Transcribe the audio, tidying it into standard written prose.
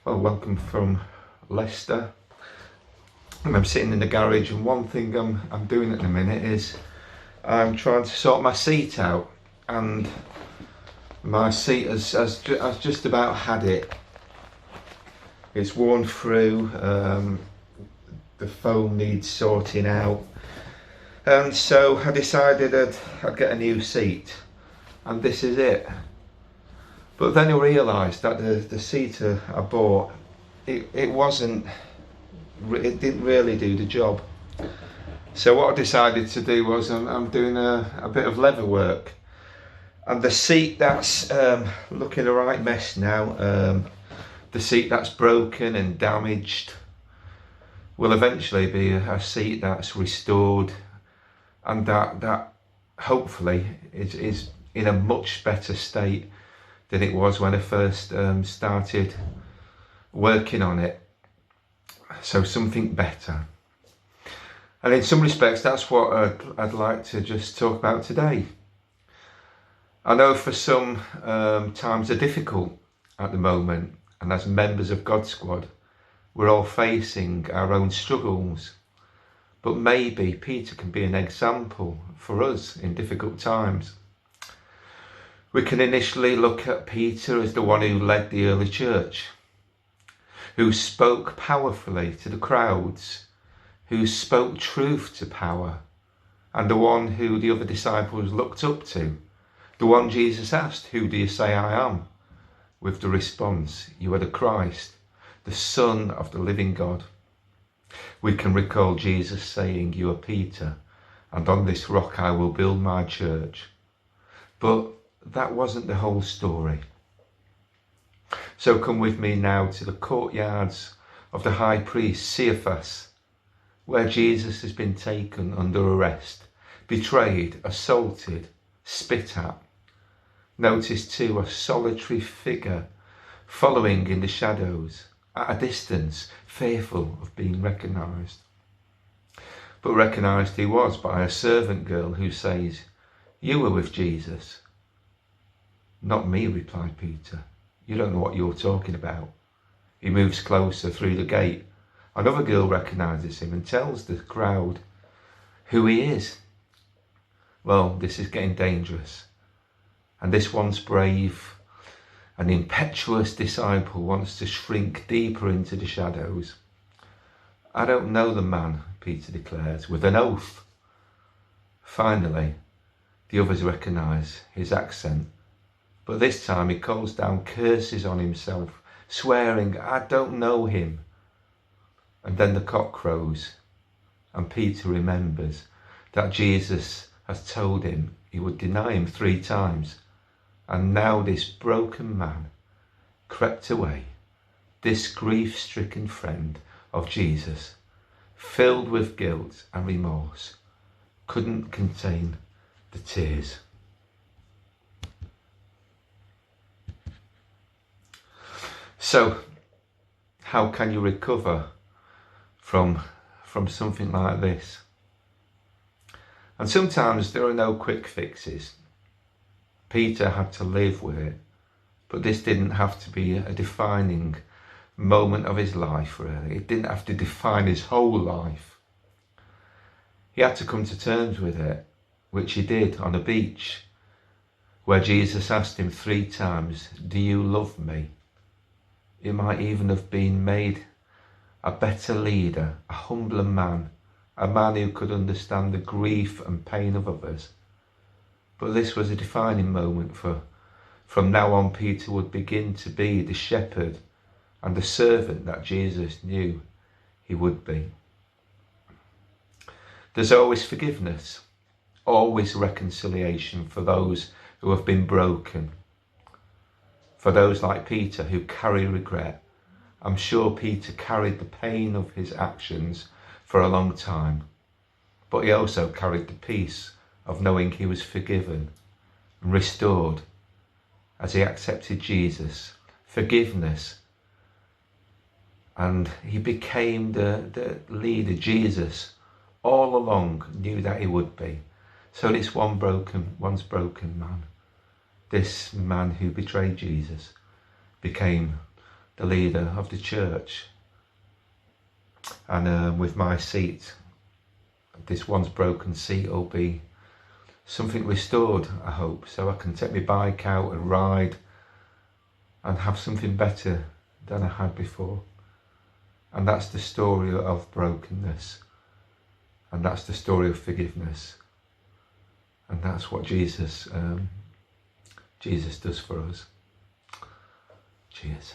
Well, welcome from Leicester. I'm sitting in the garage, and one thing I'm doing at the minute is I'm trying to sort my seat out, and my seat has just about had it. It's worn through. The foam needs sorting out, and so I decided I'd get a new seat, and this is it. But then I realised that the seat I bought, it didn't really do the job. So what I decided to do was I'm doing a bit of leather work, and the seat that's looking a right mess now, the seat that's broken and damaged, will eventually be a seat that's restored, and that hopefully is in a much better state than it was when I first started working on it. So something better. And in some respects, that's what I'd like to just talk about today. I know for some times are difficult at the moment, and as members of God Squad, we're all facing our own struggles. But maybe Peter can be an example for us in difficult times. We can initially look at Peter as the one who led the early church, who spoke powerfully to the crowds, who spoke truth to power, and the one who the other disciples looked up to, the one Jesus asked, "Who do you say I am?" with the response, "You are the Christ, the Son of the living God." We can recall Jesus saying, "You are Peter, and on this rock I will build my church." But that wasn't the whole story. So come with me now to the courtyards of the high priest Caiaphas, where Jesus has been taken under arrest, betrayed, assaulted, spit at. Notice too a solitary figure following in the shadows, at a distance, fearful of being recognised. But recognised he was by a servant girl who says, "You were with Jesus." "Not me," replied Peter. "You don't know what you're talking about." He moves closer through the gate. Another girl recognises him and tells the crowd who he is. Well, this is getting dangerous. And this once brave and impetuous disciple wants to shrink deeper into the shadows. "I don't know the man," Peter declares with an oath. Finally, the others recognise his accent. But this time he calls down curses on himself, swearing, "I don't know him." And then the cock crows, and Peter remembers that Jesus has told him he would deny him 3 times. And now this broken man crept away, this grief-stricken friend of Jesus, filled with guilt and remorse, couldn't contain the tears. So, how can you recover from something like this? And sometimes there are no quick fixes. Peter had to live with it, but this didn't have to be a defining moment of his life, really. It didn't have to define his whole life. He had to come to terms with it, which he did on a beach, where Jesus asked him 3 times, "Do you love me?" It might even have been made a better leader, a humbler man, a man who could understand the grief and pain of others. But this was a defining moment from now on Peter would begin to be the shepherd and the servant that Jesus knew he would be. There's always forgiveness, always reconciliation for those who have been broken. For those like Peter who carry regret. I'm sure Peter carried the pain of his actions for a long time, but he also carried the peace of knowing he was forgiven and restored as he accepted Jesus, forgiveness, and he became the leader Jesus all along knew that he would be. So this once broken man, this man who betrayed Jesus, became the leader of the church, and with my seat, this once broken seat will be something restored, I hope, so I can take my bike out and ride and have something better than I had before. And that's the story of brokenness, and that's the story of forgiveness, and that's what Jesus does for us. Cheers.